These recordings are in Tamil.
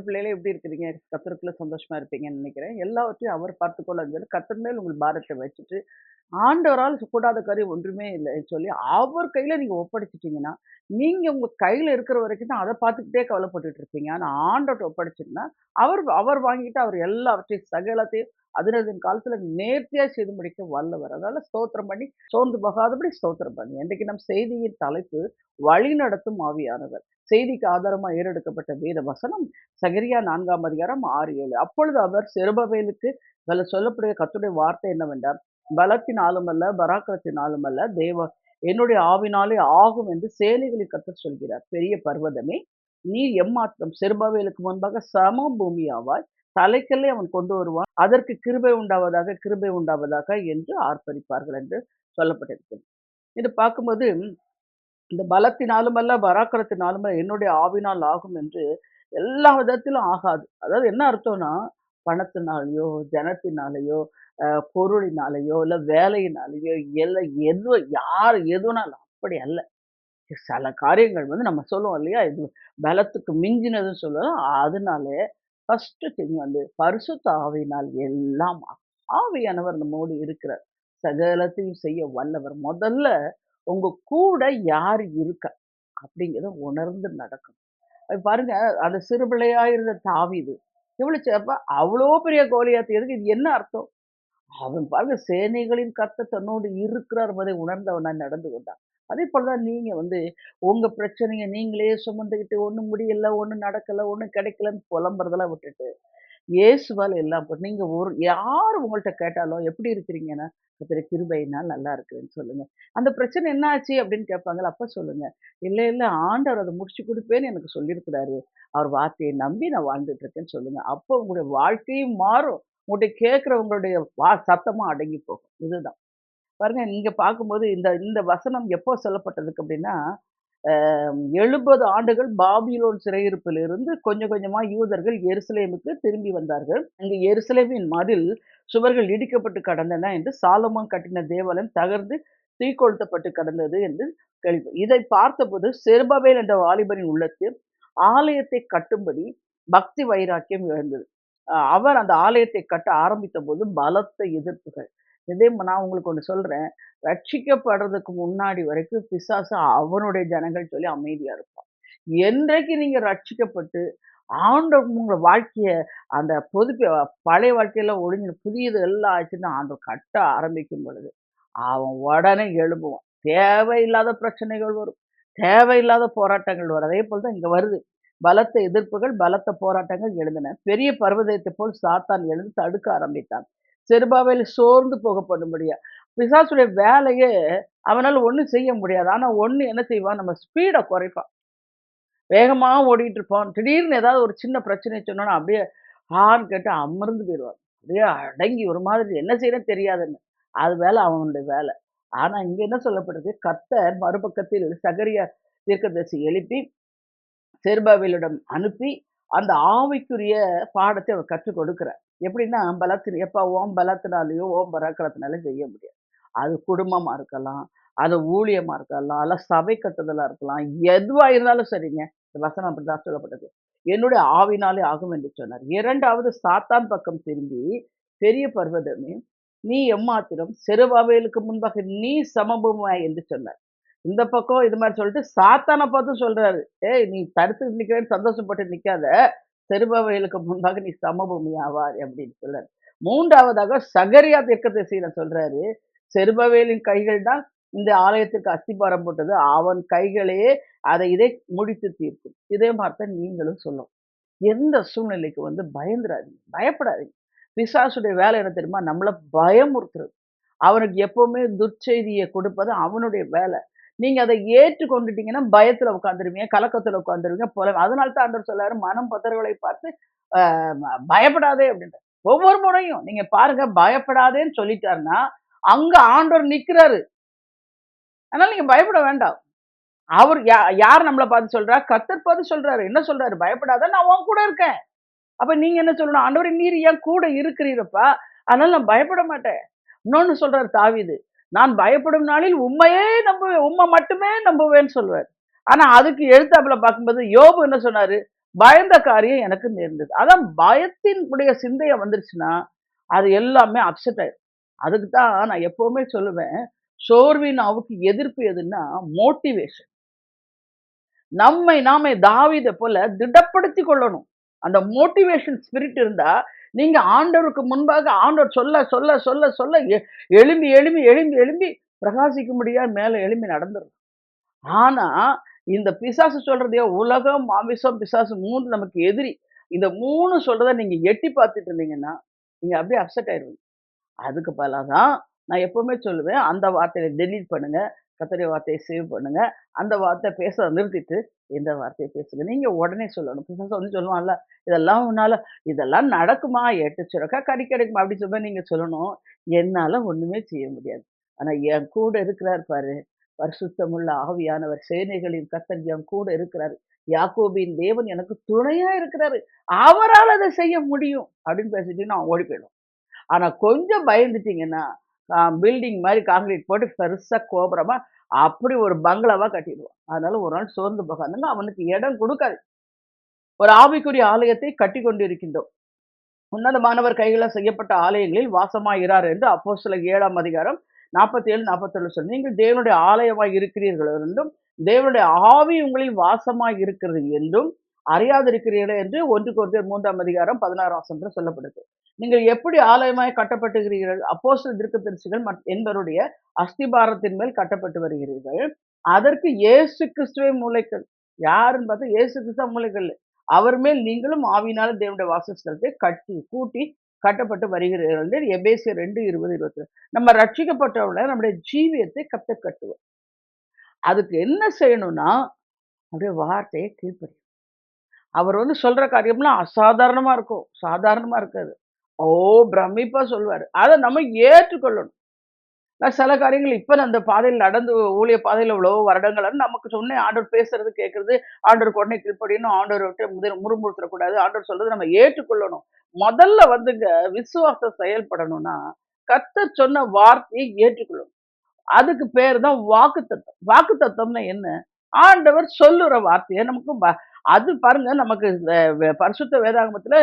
பிள்ளைகளே எப்படி இருக்கிறீங்க? கர்த்தருக்குள்ள சந்தோஷமா இருப்பீங்கன்னு நினைக்கிறேன். எல்லாவற்றையும் அவர் பார்த்துக்கொள்ளார்ன்னு சொல்லி கர்த்தர் மேல் உங்கள் பாரத்தை வச்சுட்டு, ஆண்டவரால் கூடாத காரியம் ஒன்றுமே இல்லைன்னு சொல்லி, அவர் கையில நீங்க ஒப்படைச்சுட்டீங்கன்னா, நீங்க உங்க கையில இருக்கிற வரைக்கும் தான் அத பார்த்துக்கிட்டே கவலைப்பட்டுட்டு இருப்பீங்க. ஆனா ஆண்டவர்ட்ட ஒப்படைச்சீங்கன்னா, அவர் அவர் வாங்கிட்டு அவர் எல்லாவற்றையும் சகலத்தையும் அதினதின் காலத்துல நேர்த்தியா செய்து முடிக்க வல்லவர். அதனால ஸ்தோத்திரம் பண்ணி, சோர்ந்து போகாதபடி ஸ்தோத்திரம் பண்ணி. இன்றைக்கு நம் செய்தியின் தலைப்பு வழிநடத்தும் ஆவியானவர். செய்திக்கு ஆதாரமா ஏறெடுக்கப்பட்ட வேத வசனம் சகரியா 4ஆம் அதிகாரம் 6, 7. அப்பொழுது அவர் செருபபேலுக்கு அதில் சொல்லக்கூடிய கர்த்தருடைய வார்த்தை என்னவென்றால், பலத்தினாலும் அல்ல, பராக்கிரத்தினாலும் அல்ல, என்னுடைய ஆவினாலே ஆகும் என்று சேனைகளின் கர்த்தர் சொல்கிறார். பெரிய பர்வதமே, நீ எம்மாத்திரம் செருபாபேலுக்கு முன்பாக சம பூமியாவாய், தலைக்கல்லை அவன் கொண்டு வருவான், அதற்கு கிருபை உண்டாவதாக, கிருபை உண்டாவதாக என்று ஆர்ப்பரிப்பார்கள் என்று சொல்லப்பட்டிருக்கிறது. இது பார்க்கும்போது இந்த பலத்தினாலும் அல்ல, பராக்கிரத்தினாலும் அல்ல, என்னுடைய ஆவினால் ஆகும் என்று எல்லா விதத்திலும் ஆகாது. அதாவது என்ன அர்த்தம்னா, பணத்தினாலயோ, ஜனத்தினாலயோ, பொருளினாலயோ, இல்ல வேலையினாலயோ, யார் எதுனாலும் அப்படி அல்ல. சில காரியங்கள் நம்ம சொல்லுவோம் இல்லையா? இது பலத்துக்கு மிஞ்சினதுன்னு சொல்லுவோம். அதனால ஃபர்ஸ்ட் திங் பரிசுத்த ஆவியினால் எல்லாம் ஆகும். ஆவியானவர் நம்மோடு இருக்கிறார். சகலத்தையும் செய்ய வல்லவர். முதல்ல உங்க கூட யார் இருக்கா? அப்படிங்கிறத உணர்ந்து நடக்கணும். அது பாருங்க, அந்த சிறு பிள்ளையா இருந்த தாவீது, அப்ப அவ்வளோ பெரிய கோலியாத் எதுக்கு? இது என்ன அர்த்தம்? அவன் பாருங்க சேனைகளின் கர்த்தர் தன்னோடு இருக்கிறார் என்பதை உணர்ந்தவனாய் நடந்து கொண்டான். அதே போலதான் நீங்க உங்க பிரச்சனைய நீங்களே சுமந்துக்கிட்டு ஒண்ணும் முடியல, ஒண்ணும் நடக்கல, ஒண்ணும் கிடைக்கலன்னு புலம்புறதெல்லாம் விட்டுட்டு, இயேசுவால எல்லாம் நீங்க யார் உங்கள்ட்ட கேட்டாலும் எப்படி இருக்கிறீங்கன்னா, கர்த்தருடைய கிருபையினால் நல்லா இருக்கிறேன்னு சொல்லுங்க. அந்த பிரச்சனை என்ன ஆச்சு அப்படின்னு கேட்பாங்கல்ல, அப்ப சொல்லுங்க. இல்ல, இல்ல ஆண்டவர் அத முடிச்சு குடுப்பேன்னு எனக்கு சொல்லியிருக்கிறாரு. அவர் வார்த்தையை நம்பி நான் வாழ்ந்துட்டு இருக்கேன்னு சொல்லுங்க. அப்போ உங்களுடைய வாழ்க்கையும் மாறும். உங்கள்ட்ட கேட்கிறவங்களுடைய சத்தமும் அடங்கி போகும். இதுதான். பாருங்க நீங்க பார்க்கும்போது இந்த இந்த வசனம் எப்போ சொல்லப்பட்டதுக்கு அப்படின்னா, 70 ஆண்டுகள் பாபிலோன் சிறையிருப்பிலிருந்து கொஞ்சம் கொஞ்சமா யூதர்கள் எருசலேமுக்கு திரும்பி வந்தார்கள். அங்கு எருசலேமின் மதில் சுவர்கள் இடிக்கப்பட்டு கடந்தன என்று சாலமோன் கட்டின தேவாலயம் தகர்ந்து தீக்கொளுத்தப்பட்டு கடந்தது என்று கேள்வி. இதை பார்த்தபோது செருபாபேல் என்ற வாலிபரின் உள்ளத்தில் ஆலயத்தை கட்டும்படி பக்தி வைராக்கியம் எழுந்தது. அவர் அந்த ஆலயத்தை கட்ட ஆரம்பித்த போது பலத்த எதிர்ப்புகள். இதே நான் உங்களுக்கு ஒண்ணு சொல்றேன். ரட்சிக்கப்படுறதுக்கு முன்னாடி வரைக்கும் பிசாசு அவனுடைய ஜனங்கள் சொல்லி அமைதியா இருப்பான். என்றைக்கு நீங்க ரட்சிக்கப்பட்டு ஆண்டவர் உங்க வாழ்க்கைய அந்த பழைய வாழ்க்கையெல்லாம் ஒழிஞ்சு புதியது எல்லாம் ஆச்சுன்னா ஆண்டவர் கட்ட ஆரம்பிக்கும் பொழுது அவன் உடனே எழும்புவான். தேவையில்லாத பிரச்சனைகள் வரும். தேவையில்லாத போராட்டங்கள் வரும். அதே போல தான் இங்க வருது. பலத்த எதிர்ப்புகள், பலத்த போராட்டங்கள் எழுந்தன. பெரிய பர்வதத்தை போல் சாத்தான் எழுந்து தடுக்க ஆரம்பித்தான். செருபாபேல் சோர்ந்து போக பண்ணும்படியா. பிசாசுடைய வேலையே அவனால ஒண்ணும் செய்ய முடியாது. ஆனா ஒண்ணு என்ன செய்வான்? நம்ம ஸ்பீட குறைப்பான். வேகமா ஓடிட்டு இருப்பான். திடீர்னு ஏதாவது ஒரு சின்ன பிரச்சனைய சொன்னோம்னா அப்படியே ஆன்னு கேட்டு அமர்ந்து போயிருவான். அப்படியே அடங்கி ஒரு மாதிரி என்ன செய்யணும்னு தெரியாதுன்னு. அது வேலை அவனுடைய வேலை. ஆனா இங்க என்ன சொல்லப்படுது? கர்த்தர் மறுபக்கத்தில் சகரியா தீர்க்கதரிசி எழுப்பி செருபாபேலிடம் அனுப்பி அந்த ஆவிக்குரிய பாடத்தை அவர் கற்றுக் கொடுக்கிறார். எப்படின்னா எப்பா ஓம் பலத்தினாலேயோ ஓம் பராக்கிரத்தினாலும் செய்ய முடியாது. அது குடும்பமா இருக்கலாம், அது ஊழியமா இருக்கலாம், அல்ல சபை கட்டுதலா இருக்கலாம், எதுவா இருந்தாலும் சரிங்க. இந்த வசனம் அப்படிதான் சொல்லப்பட்டது. என்னுடைய ஆவினாலே ஆகும் என்று சொன்னார். இரண்டாவது சாத்தான் பக்கம் திரும்பி, பெரிய பர்வதமே நீ எம்மாத்திரம் செருபாபேலுக்கு முன்பாக நீ சமபூமாய் என்று சொன்னார். இந்த பக்கம் இது மாதிரி சொல்லிட்டு சாத்தான பார்த்து சொல்றாரு. ஏய் நீ தடுத்து நிக்கிறேன்னு சந்தோஷப்பட்டு நிக்காத. செருபாபேலுக்கு முன்பாக நீ சமபூமி ஆவார் அப்படின்னு சொல்றாரு. மூன்றாவதாக சகரியா தீர்க்கதரிசியில சொல்றாரு. செருபாபேலின் கைகள் தான் இந்த ஆலயத்திற்கு அஸ்திபாரம் போட்டது. அவன் கைகளே இதை முடித்து தீர்க்கும். இதே மாதிரி தான் நீங்களும் சொல்லணும். எந்த சூழ்நிலைக்கு பயந்துராதீங்க, பயப்படாதீங்க. பிசாசுடைய வேலை என்ன தெரியுமா? நம்மள பயமுறுத்துறது. அவனுக்கு எப்பவுமே துர்ச்செய்தியை கொடுப்பது அவனுடைய வேலை. நீங்க அதை ஏற்று கொண்டுட்டீங்கன்னா பயத்துல உட்காந்துருவீங்க, கலக்கத்துல உட்காந்துருவீங்க போல. அதனால தான் ஆண்டவர் சொல்றாரு, மனம் பதறுகளை பார்த்து பயப்படாதே அப்படின்ற. ஒவ்வொரு முறையும் நீங்க பாருங்க, பயப்படாதேன்னு சொல்லிட்டாருன்னா அங்க ஆண்டவர் நிக்கிறாரு. அதனால நீங்க பயப்பட வேண்டாம். அவர் யார் நம்மளை பார்த்து சொல்றா? கர்த்தர் பார்த்து சொல்றாரு. என்ன சொல்றாரு? பயப்படாத, நான் உன் கூட இருக்கேன். அப்ப நீங்க என்ன சொல்லணும்? ஆண்டவரே நீர் என் கூட இருக்கிறீரப்பா, அதனால நான் பயப்பட மாட்டேன். இன்னொன்னு சொல்றாரு தாவீது, நான் பயப்படும் நாளில் உம்மையே நம்புவேன், உம்மை மட்டுமே நம்புவேன்னு சொல்லுவார். ஆனா அதுக்கு எழுத்தாப்புல பார்க்கும்போது யோபு என்ன சொன்னாரு? பயந்த காரியம் எனக்கு நேர்ந்தது. அதான் பயத்தினுடைய சிந்தைய வந்துருச்சுன்னா, அது எல்லாமே அப்செட் ஆயிரும். அதுக்கு தான் நான் எப்பவுமே சொல்லுவேன், சோர்வின் ஆவுக்கு எதிர்ப்பு எதுன்னா, மோட்டிவேஷன். நம்மை நாமே தாவீத போல திடப்படுத்திக் கொள்ளணும். அந்த மோட்டிவேஷன் ஸ்பிரிட் இருந்தா, நீங்க ஆண்டவருக்கு முன்பாக ஆண்டவர் சொல்ல, சொல்ல, சொல்ல, சொல்ல எழும்பி, எழும்பி, எழும்பி, எழும்பி பிரகாசிக்கும்படியா மேல எழும்பி நடந்துரும். ஆனா, இந்த பிசாசு சொல்றதையோ உலகம், மாமிசம், பிசாசு 3 நமக்கு எதிரி. இந்த 3 சொல்றத நீங்க எட்டி பார்த்துட்டு இருந்தீங்கன்னா, நீங்க அப்படியே அப்செட் ஆயிருவீங்க. அதுக்கு பதிலா தான் நான் எப்பவுமே சொல்லுவேன், அந்த வார்த்தைய டெலீட் பண்ணுங்க. கர்த்தருடைய வார்த்தைய சேவ் பண்ணுங்க. அந்த வார்த்தை பேச நிறுத்திட்டு, இந்த வார்த்தைய பேசுங்க. நீங்க உடனே சொல்லணும். பிசாசு வந்து சொல்லுவான்ல, இதெல்லாம் உன்னால இதெல்லாம் நடக்குமா? 8 சுரக்கா கறி கிடைக்குமா? அப்படி சொல்லி நீங்க சொல்லணும். என்னால ஒண்ணுமே செய்ய முடியாது. ஆனா என் கூட இருக்கிறார் பாரு. பரிசுத்தமுள்ள ஆவியானவர், சேனைகளின் கர்த்தர் என் கூட இருக்கிறாரு. யாக்கோபின் தேவன் எனக்கு துணையா இருக்கிறாரு. அவரால அத செய்ய முடியும். அப்படின்னு பேசிட்டீங்கன்னா ஓடி போயிடும். ஆனா கொஞ்சம் பயந்துட்டீங்கன்னா, பில்டிங் மாரி கான்கிரீட் போட்டு பெருசா கோபுரமா, அப்படி ஒரு பங்களாவா கட்டிடுவான். அதனால ஒரு நாள் சோர்ந்து போகாதீங்க. அவனுக்கு இடம் குடுக்காது. ஒரு ஆவிக்குரிய ஆலயத்தை கட்டிக் கொண்டிருக்கின்றோம். உன்னதமானவர் கைகளால் செய்யப்பட்ட ஆலயங்களில் வாசமாயிரார் என்று அப்போஸ்தலர் 7ஆம் அதிகாரம் 47, 47 சொல்லு. நீங்கள் தேவனுடைய ஆலயமாய் இருக்கிறீர்கள் என்றும், தேவனுடைய ஆவி உங்களில் வாசமாய் இருக்கிறது என்றும் அறியாதிருக்கிறீர்களே என்று 1 கொரிந்தியர் 3ஆம் அதிகாரம் 16ஆம் வசனத்தில் சொல்லப்படுது. நீங்கள் எப்படி ஆலயமாய் கட்டப்பட்டுகிறீர்கள்? அப்போஸ்தலர் தீர்க்கதரிசிகள் என்பவருடைய அஸ்திபாரத்தின் மேல் கட்டப்பட்டு வருகிறீர்கள். அதற்கு இயேசு கிறிஸ்துவே மூலைக்கல். யாருன்னு பார்த்தா இயேசு கிறிஸ்து மூலைக்கல். அவர் மேல் நீங்களும் ஆவியினால தேவனுடைய வாசஸ்தலத்தை கூட்டி கட்டப்பட்டு வருகிறீர்கள் என்று எபேசியர் 2:20, 22. நம்ம ரட்சிக்கப்பட்டவங்கள நம்முடைய ஜீவியத்தை கர்த்தர் கட்டுவார். அதுக்கு என்ன செய்யணும்னா, அப்படியே வார்த்தையை கீழ்ப்படியணும். அவர் வந்து சொல்ற காரியம்லாம் அசாதாரணமா இருக்கும். சாதாரணமா இருக்காது. ஓ! பிரமிப்பா சொல்வாரு. அத நம்ம ஏற்றுக்கொள்ளணும். நான் சில காரியங்கள் இப்ப நான் அந்த பாதையில நடந்து ஊழிய பாதையில எவ்வளவோ வருடங்கள் நமக்கு சொன்னேன் ஆண்டவர் பேசுறது கேட்கறது, ஆண்டவருக்கு உடனே கீழ்ப்படியணும், ஆண்டவரை விட்டு முறுமுறுத்தக்கூடாது, ஆண்டவர் சொல்றத நம்ம ஏற்றுக்கொள்ளணும். முதல்ல வந்துங்க விசுவாசம் செயல்படணும்னா, கர்த்தர் சொன்ன வார்த்தையை ஏற்றுக்கொள்ளணும். அதுக்கு பேரு தான் வாக்குத்தத்தம். வாக்குத்தத்தம்னா என்ன? ஆண்டவர் சொல்லுற வார்த்தைய நமக்கு அது பாருங்க நமக்கு இந்த பரிசுத்த வேதாகமத்துல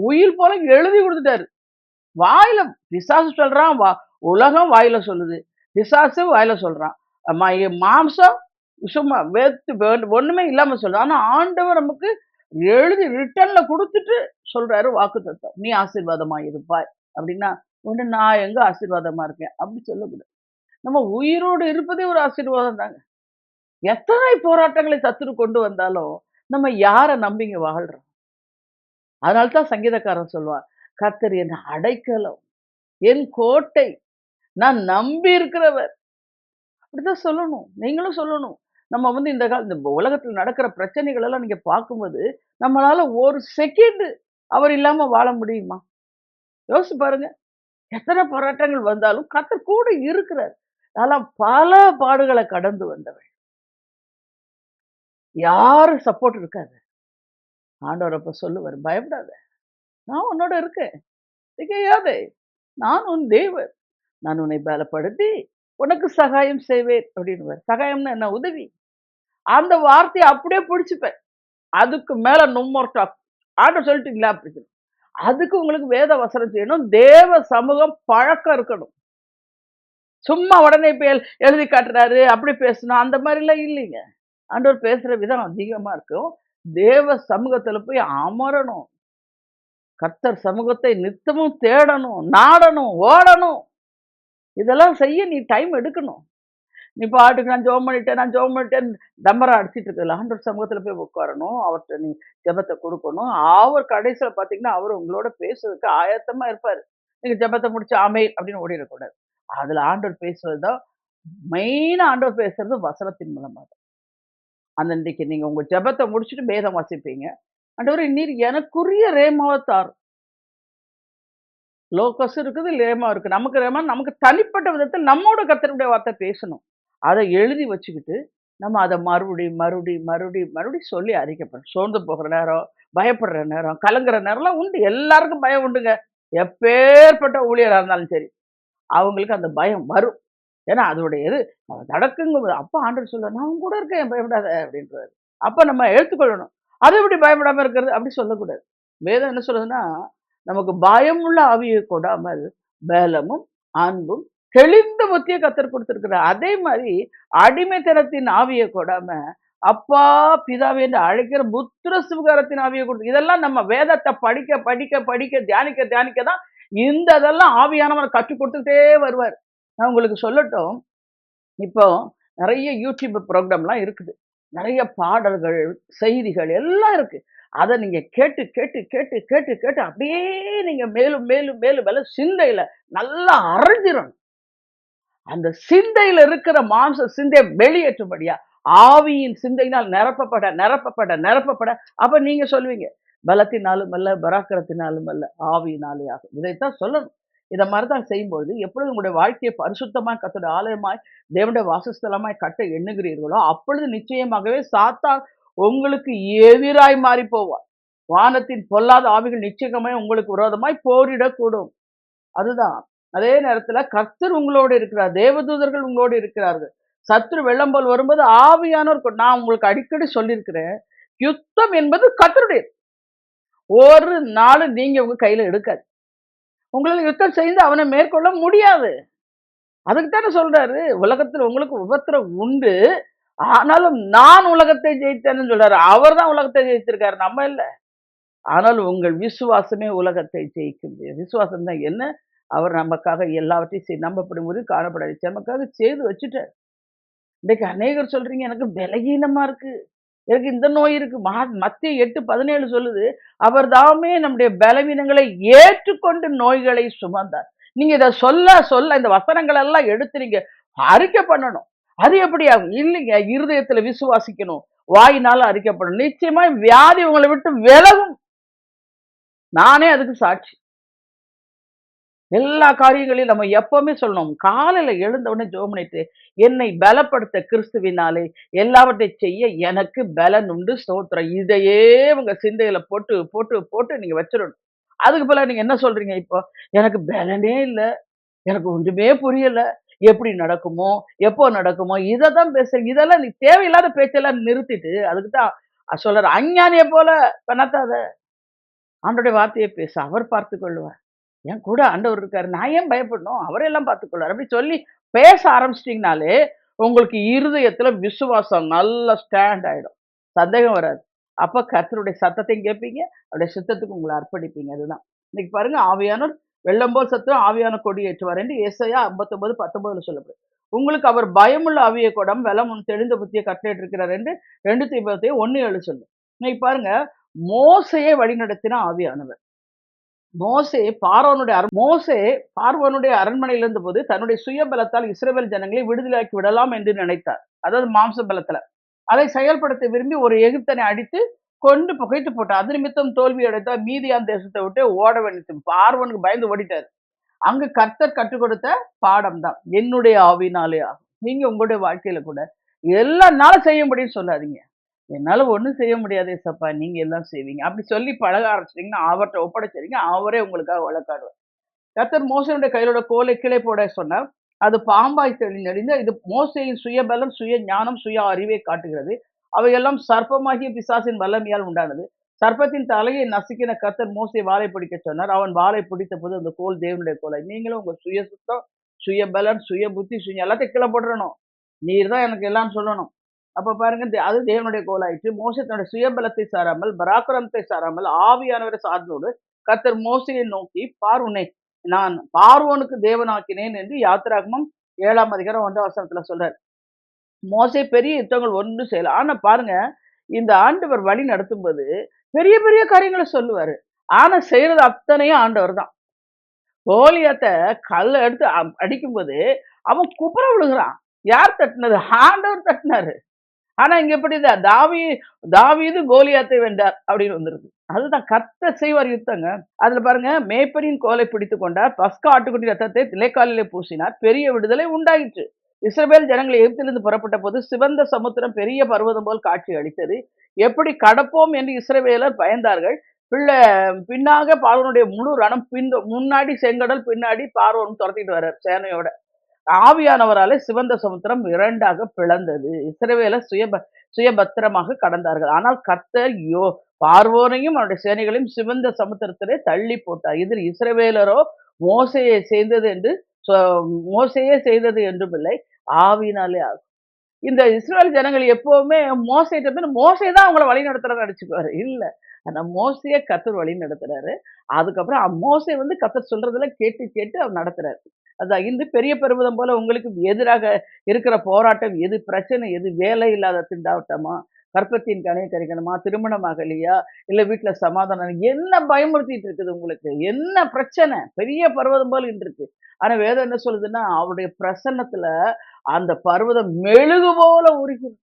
உயில் போல எழுதி குடுத்துட்டாரு. வாயில பிசாசு சொல்றான், உலகம் வாயில சொல்லுது. பிசாசு வாயில சொல்றான். மாம்சம் சும்மா ஒண்ணுமே இல்லாம சொல்றான். ஆனா ஆண்டவர் நமக்கு எழுதி ரிட்டன்ல குடுத்துட்டு சொல்றாரு வாக்குத்தத்தம். நீ ஆசீர்வாதமா இருப்பாய். அப்படின்னா, ஒண்ணு நான் எங்க ஆசீர்வாதமா இருக்கேன்? அப்படி சொல்லக்கூடாது. நம்ம உயிரோடு இருப்பதே ஒரு ஆசீர்வாதம் தாங்க. எத்தனை போராட்டங்களை சத்துரு கொண்டு வந்தாலும், நம்ம யார நம்பிங்க வாழ்றோம்? அதனால தான் சங்கீதக்காரன் சொல்லுவான், கர்த்தர் என் அடைக்கலம், என் கோட்டை, நான் நம்பி இருக்கிறவர். அப்படிதான் சொல்லணும். நீங்களும் சொல்லணும். நம்ம வந்து இந்த உலகத்துல நடக்கிற பிரச்சனைகள் எல்லாம் நீங்க பார்க்கும்போது, நம்மளால ஒரு செகண்ட் அவர் இல்லாம வாழ முடியுமா? யோசிச்சு பாருங்க. எத்தனை போராட்டங்கள் வந்தாலும் கர்த்தர் கூட இருக்கிறார். அதெல்லாம் பல பாடுகள கடந்து வந்தவன். யாரும் சப்போர்ட் இருக்காது. ஆண்டவர் அப்ப சொல்லுவாரு, பயப்படாத. நான் உன்னோட இருக்கேன். திகையாதே. நான் உன் தேவன். நான் உன்னை பலப்படுத்தி உனக்கு சகாயம் செய்வேன் அப்படின்னுவாரு. சகாயம்னா என்ன? உதவி. அந்த வார்த்தைய அப்படியே பிடிச்சுப்பேன். அதுக்கு மேல நோ மோர் டாக். ஆண்டவர் சொல்லிட்டீங்களா? அப்படி சொல்லு. அதுக்கு உங்களுக்கு வேத வசனம் செய்யணும். தேவ சமூகம் பழக்கம் இருக்கணும். சும்மா உடனே இப்ப எழுதி காட்டுறாரு, அப்படி பேசணும் அந்த மாதிரிலாம் இல்லைங்க. ஆண்டவர் பேசுற விதம் அதிகமா இருக்கும். தேவ சமூகத்துல போய் அமரணும். கர்த்தர் சமூகத்தை நித்தமும் தேடணும், நாடணும், ஓடணும். இதெல்லாம் செய்ய நீ டைம் எடுக்கணும். நீ பாட்டுக்கு நான் ஜெபம் பண்ணிட்டேன், நான் ஜெபம் பண்ணிட்டேன் டம்பரா அடிச்சிட்டு இருக்கல. ஆண்டவர் சமூகத்துல போய் உட்காரணும். அவர்ட்ட நீ ஜெபத்த குடுக்கணும். அவர் கடைசியில பார்த்தீங்கன்னா, அவர் உங்களோட பேசுறதுக்கு ஆயத்தமா இருப்பாரு. நீங்க ஜெபத்த முடிச்சு ஆமென் அப்படின்னு ஓடிறக்கூடாது. அதுல ஆண்டவர் பேசுவது தான் மெயினா ஆண்டவர் பேசுறது வசனத்தின் மூலமா தான். அன்னைக்கு நீங்க உங்க ஜெபத்த முடிச்சுட்டு வேதம் வாசிப்பீங்க. ஆண்டவரே நீர் எனக்குரிய ரேமாவ தாரும். லோகஸ் இருக்குது, லேமா இருக்கு. நமக்கு ரேமா நமக்கு தனிப்பட்ட விதத்தில் நம்மோட கர்த்தருடைய வார்த்தை பேசணும். அத எழுதி வச்சுக்கிட்டு, நம்ம அத மறுபடியும் சொல்லி அறிக்கைப்படணும். சோர்ந்து போகிற நேரம், பயப்படுற நேரம், கலங்குற நேரம்லாம் உண்டு. எல்லாருக்கும் பயம் உண்டுங்க. எப்பேர்ப்பட்ட ஊழியரா இருந்தாலும் சரி. அவங்களுக்கு அந்த பயம் வரும். ஏன்னா அதோடைய இது நடக்குங்கும்போது அப்ப ஆண்டவர் சொல்லுவார், "நான் உன் கூட இருக்கேன் பயப்படாத" அப்படின்றாரு. அப்ப நம்ம எடுத்துக்கொள்ளணும். அது எப்படி பயப்படாம இருக்கிறது? அப்படி சொல்லக்கூடாது. வேதம் என்ன சொல்லுதுன்னா, நமக்கு பயமுள்ள ஆவியை கொடாமல் பலமும், அன்பும், தெளிந்த புத்திய கர்த்தர் குடுத்திருக்கிறார். அதே மாரி அடிமைத்தனத்தின் ஆவிய கொடாம, அப்பா, பிதாவே என்று அழைக்கிற புத்திர சுவிகாரத்தின் ஆவிய குடுத்து இதெல்லாம் நம்ம வேதத்த படிக்க, படிக்க, படிக்க, தியானிக்க, தியானிக்க தான் இந்த இதெல்லாம் ஆவியானவர் கற்றுக் குடுத்துக்கிட்டே வருவாரு. நான் உங்களுக்கு சொல்லட்டும், இப்போ நெறைய யூடியூப் ப்ரோகிராம்லாம் இருக்குது. நெறைய பாடல்கள், செய்திகள் எல்லாம் இருக்கு. அத நீங்க கேட்டு, கேட்டு, கேட்டு, கேட்டு, கேட்டு அப்படியே நீங்க மேலும், மேலும், மேலும், மேலும் சிந்தையில நல்லா அறைஞ்சிரணும். அந்த சிந்தையில இருக்கிற மாம்ச சிந்தைய வெளியேற்றும்படியா, ஆவியின் சிந்தையினால் நிரப்பப்பட, நிரப்பப்பட, நிரப்பப்பட அப்ப நீங்க சொல்லுவீங்க, பலத்தினாலும் அல்ல, பராக்கிரத்தினாலும் அல்ல, ஆவியினாலே ஆகும். இதைத்தான் சொல்லணும். இத மாரி தான் செய்யும்பொழுது, எப்பொழுது உங்களுடைய வாழ்க்கையை பரிசுத்தமாய் கர்த்தருடைய ஆலயமாய், தேவனுடைய வாசஸ்தலமாய் கட்ட எண்ணுகிறீர்களோ, அப்பொழுது நிச்சயமாகவே சாத்தான் உங்களுக்கு எதிராய் மாறிப் போவான். வானத்தின் பொல்லாத ஆவிகள் நிச்சயமாய் உங்களுக்கு விரோதமாய் போரிடக்கூடும். அதுதான். அதே நேரத்துல கர்த்தர் உங்களோடு இருக்கிறார். தேவதூதர்கள் உங்களோடு இருக்கிறார்கள். சத்துரு வெள்ளம் போல் வரும்போது ஆவியானவர் நான் உங்களுக்கு அடிக்கடி சொல்லியிருக்கிறேன். யுத்தம் என்பது கர்த்தருடையது. ஒரு நாளும் நீங்க உங்க கையில எடுக்காது. உங்களால யுத்தம் செய்து அவனை மேற்கொள்ள முடியாது. அதுக்கு தானே சொல்றாரு. உலகத்துல உங்களுக்கு உபத்திரம் உண்டு. ஆனாலும் நான் உலகத்தை ஜெயித்தேன்னு சொல்றாரு. அவர் தான் உலகத்தை ஜெயிச்சிருக்காரு. நம்ம இல்ல. ஆனால் உங்கள் விசுவாசமே உலகத்தை ஜெயிக்கும். விசுவாசம் தான் என்ன? அவர் நமக்காக எல்லாவற்றையும் நம்பப்படும்போது காணப்படாது. நமக்காக செய்து வச்சுட்டார். இன்னைக்கு அநேகர் சொல்றீங்க, எனக்கு பலகீனமா இருக்கு. எனக்கு இந்த நோய் இருக்கு. மத்தேயு 8:17 சொல்லுது. அவர் தாமே நம்முடைய பலவீனங்களை ஏற்றுக்கொண்டு நோய்களை சுமந்தார். நீங்க இத சொல்ல சொல்ல இந்த வசனங்கள் எல்லாம் எடுத்து நீங்க அறிக்கை பண்ணணும். அது எப்படி ஆகும்? இல்லைங்க. இருதயத்துல விசுவாசிக்கணும். வாயினால அறிக்கைப்படணும். நிச்சயமா வியாதி உங்களை விட்டு விலகும். நானே அதுக்கு சாட்சி. எல்லா காரியங்களையும் நம்ம எப்பவுமே சொல்லணும். காலையில எழுந்த உடனே ஜெபம் பண்ணிட்டு, என்னை பலப்படுத்த கிறிஸ்துவினாலே எல்லாவற்றையும் செய்ய எனக்கு பலன் உண்டு ஸ்தோத்திரம். இதையே உங்க சிந்தையில போட்டு, போட்டு, போட்டு நீங்க வச்சிரணும். அதுக்கு பதிலா நீங்க என்ன சொல்றீங்க இப்போ? எனக்கு பலனே இல்ல. எனக்கு ஒன்றுமே புரியல. எப்படி நடக்குமோ? எப்போ நடக்குமோ? இததான் பேசுறீங்க. இதெல்லாம் நீ தேவையில்லாத பேச்செல்லாம் நிறுத்திட்டு, அதுக்கு தான் சொல்றாரு, அஞ்ஞானிய போல பண்ணாத. ஆண்டவருடைய வார்த்தையை பேசு. அவர் பார்த்துக் கொள்ளுவார். என் கூட ஆண்டவர் இருக்காரு. நான் ஏன் பயப்படணும்? அவரே எல்லாம் பார்த்துக்கொள்வார். அப்படி சொல்லி பேச ஆரம்பிச்சிட்டீங்கனாலே, உங்களுக்கு இருதயத்துல விசுவாசம் நல்லா ஸ்டாண்ட் ஆயிடும். சந்தேகம் வராது. அப்ப கர்த்தருடைய சத்தத்தையும் கேட்பீங்க. அவருடைய சித்தத்துக்கு உங்கள அர்ப்பணிப்பீங்க. அதுதான். இன்னைக்கு பாருங்க ஆவியானவர் வெள்ளம் போல் சத்தம் ஆவியான கொடி ஏற்றுவார் என்று ஏசாயா 59:19 சொல்லப்படுது. உங்களுக்கு அவர் பயமுள்ள ஆவியை கொடாம வெலமும் தெளிந்த புத்திய கட்டளையிட்டிருக்கிறார் என்று 2 தீமோத்தேயு 1:7 சொல்லுது. இன்னைக்கு பாருங்க மோசேயை வழிநடத்தின ஆவியானவர். மோசே பார்வோனுடைய அரண்மனையில் இருந்தபோது தன்னுடைய சுய பலத்தால் இஸ்ரவேல் ஜனங்களை விடுதலையாக்கி விடலாம் என்று நினைத்தார். அதாவது மாம்ச பலத்துல. அதை செயல்படுத்த விரும்பி ஒரு எகிப்தனை அடித்து கொண்டு புகைத்து போட்டார். அது நிமித்தம் தோல்வி அடைந்தார். மீதியான் தேசத்தை விட்டு ஓட வேண்டியது. பார்வோனுக்கு பயந்து ஓடிட்டார். அங்கு கர்த்தர் கற்றுக் கொடுத்த பாடம் தான். என்னுடைய ஆவினாலே ஆகும். நீங்க உங்களுடைய வாழ்க்கையில கூட எல்லா செய்யும்படின்னு சொல்லாதீங்க. என்னால ஒண்ணும் செய்ய முடியாது ஏசப்பா. நீங்க எல்லாம் செய்வீங்க. அப்படி சொல்லி பழக ஆரம்பிச்சிட்டீங்கன்னா, அவர்ட்ட ஒப்படைச்சிட்டீங்க. அவரே உங்களுக்காக வழக்காடுவார். கர்த்தர் மோசேயுடைய கையிலோட கோலை கீழே போட சொன்னார். அது பாம்பாய் தெளிந்தெறிந்து இது மோசேயின் சுயபலம், சுய ஞானம், சுய அறிவை காட்டுகிறது. அவையெல்லாம் சர்ப்பமாகிய பிசாசின் வல்லமையால் உண்டானது. சர்ப்பத்தின் தலையை நசுக்கின கர்த்தர் மோசே வாளை பிடிக்க சொன்னார். அவன் வாளை பிடித்த போது அந்த கோல் தேவனுடைய கோலை. நீங்களும் உங்க சுய சுத்தம், சுய பலன், சுய புத்தி, எல்லாத்தையும் கீழே போட்டுறணும். நீர் தான் எனக்கு எல்லாம் சொல்லணும். அப்ப பாருங்க அது தேவனுடைய கோலாயிற்று. மோசே தன்னுடைய சுயபலத்தை சாராமல், பராக்கிரமத்தை சாராமல், ஆவியானவரை சார்ந்தோடு கர்த்தர் மோசையை நோக்கி, உன்னை நான் பார்வோனுக்கு தேவனாக்கினேன் என்று யாத்திராகமம் 7ஆம் அதிகாரம் 1ஆம் வசனத்துல சொல்றார். மோசே பெரிய யுத்தங்கள் ஒன்றும் செய்யல. ஆனா பாருங்க, இந்த ஆண்டவர் வழி நடத்தும்போது பெரிய பெரிய காரியங்களை சொல்லுவாரு. ஆனா செய்யறது அத்தனையும் ஆண்டவர் தான். கோலியாத்த கல்ல எடுத்து அடிக்கும்போது அவன் குப்புற விழுகிறான். யார் தட்டினது? ஆண்டவர் தட்டினாரு. ஆனா இங்க எப்படி தாவீது கோலியாத்தை வென்றார் அப்படின்னு வந்திருக்கு. அதுதான் கர்த்தர் செய்வார் யுத்தங்க. அதுல பாருங்க மேய்ப்பரின் கோலை பிடித்துக் கொண்டார். பஸ்கா ஆட்டுக்குட்டி ரத்தத்தை திலைக்காலிலே பூசினார். பெரிய விடுதலை உண்டாயிற்று. இஸ்ரவேல் ஜனங்கள் எகிப்திலிருந்து புறப்பட்ட போது சிவந்த சமுத்திரம் பெரிய பர்வதம் போல் காட்சி அளித்தது. எப்படி கடப்போம் என்று இஸ்ரவேலர் பயந்தார்கள். பிள்ளை பின்னாக பார்வோனுடைய முழு ரணம் முன்னாடி செங்கடல், பின்னாடி பார்வோன் துரத்திட்டு வர்றார் சேனையோட. ஆவியானவராலே சிவந்த சமுத்திரம் இரண்டாக பிளந்தது. இஸ்ரவேல சுயபத்திரமாக கடந்தார்கள். ஆனால் கர்த்தர் பார்வோனையும் அவருடைய சேனைகளையும் சிவந்த சமுத்திரத்திலே தள்ளி போட்டார். இதில் இஸ்ரவேலரோ மோசேயை செய்தது என்று சொ மோசேயே செய்தது என்றும் இல்லை, ஆவியினாலே ஆகும். இந்த இஸ்ரவேல் ஜனங்கள் எப்பவுமே மோசேட்ட போய் மோசே தான் அவங்கள வழி நடத்துறான்னு நெனச்சுக்குவாரு. இல்ல. ஆனா மோசேய கர்த்தர் வழி நடத்துறாரு. அதுக்கப்புறம் மோசே வந்து கர்த்தர் சொல்றதெல்லாம் கேட்டு கேட்டு அவர் நடத்துறாரு. அதான் இந்த பெரிய பர்வதம் போல உங்களுக்கு எதிராக இருக்கிற போராட்டம் எது? பிரச்சனை எது? வேலை இல்லாத திண்டாட்டமா? கர்ப்பத்தின் கனியை கரிக்கணுமா? திருமணம் ஆகலையா? இல்ல வீட்ல சமாதானம் என்ன பயமுறுத்திட்டு இருக்குது உங்களுக்கு? என்ன பிரச்சனை? பெரிய பர்வதம் போல இருக்கு. ஆனா வேதம் என்ன சொல்லுதுன்னா, அவருடைய பிரசன்னத்துல அந்த பர்வதம் மெழுகு போல உருகிரும்.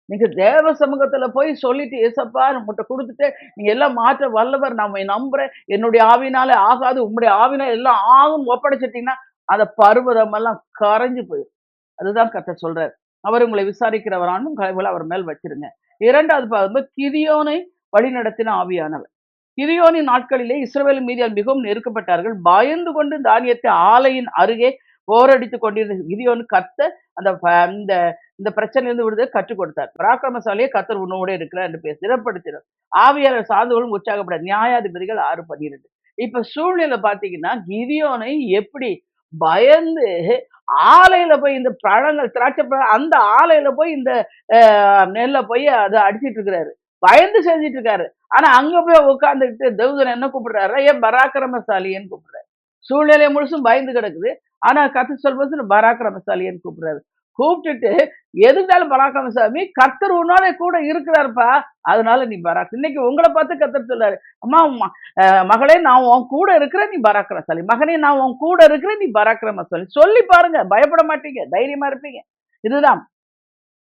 நீங்க தேவ சமூகத்துல போய் சொல்லிட்டு, "ஏசப்பா உம்மிட்ட குடுத்துட்டு, நீங்க எல்லாம் மாற்ற வல்லவர். நான் உம்மை நம்புறேன். என்னுடைய ஆவியினாலே ஆகாது. உம்முடைய ஆவியினால எல்லாம் ஆகும்ன்னு" ஒப்படைச்சிட்டீங்கன்னா, அந்த பர்வதம் எல்லாம் கரைஞ்சு போயிரும். அதுதான் கர்த்தர் சொல்றாரு. அவர் உங்களை விசாரிக்கிறவரானும் கைகளை அவர் மேல் வச்சிருங்க. 2வது பார்க்கும்போது கிதியோனை வழிநடத்தின ஆவியானவர். கிதியோனின் நாட்களிலே இஸ்ரவேல் மீதியால் மிகவும் நெருக்கப்பட்டார்கள். பயந்து கொண்டு தானியத்தை ஆலையின் அருகே போரடித்துக் கொண்டிருந்த கிதியோன் கர்த்தர் அந்த இந்த இந்த பிரச்சனையிலிருந்து விடுதலை கற்றுக் கொடுத்தார். பராக்கிரமசாலியே கர்த்தர் உன்னோட இருக்கிறார் என்று திடப்படுத்தினார். ஆவியாளர் சார்ந்தவர்களும் உற்சாகப்பட நியாயாதிபதிகள் 6:12. இப்ப சூழ்நிலை பாத்தீங்கன்னா கிதியோனை எப்படி பயந்து ஆலையில போய் இந்த பழங்கள் திராட்சை பழம் அந்த ஆலையில போய் இந்த நெல்லை போய் அதை அடிச்சிட்டு இருக்கிறாரு. பயந்து செஞ்சிட்டு இருக்காரு. ஆனா அங்க போய் உட்கார்ந்துட்டு தேவதன் என்ன கூப்பிடுறாரு? ஏன் பராக்கிரமசாலின்னு கூப்பிடுறாரு. சூழ்நிலை முழுசும் பயந்து கிடக்குது. ஆனா கர்த்தர் சொல்வது பராக்கிரமசாலின்னு கூப்பிடுறாரு. கூப்பிட்டுட்டு எதுனாலும் பராக்கிரமசாமி கர்த்தர் உன்னோட கூட இருக்கிறாருப்பா. அதனால நீ இன்னைக்கு உங்களை பார்த்து கர்த்தர் சொல்றாரு. அம்மா மகளே நான் உன் கூட இருக்கிறேன் நீ பராக்கிரமசாலி. மகனே நான் உன் கூட இருக்கிறேன் நீ பராக்கிரமசாலி. சொல்லி பாருங்க. பயப்பட மாட்டீங்க. தைரியமா இருப்பீங்க. இதுதான்.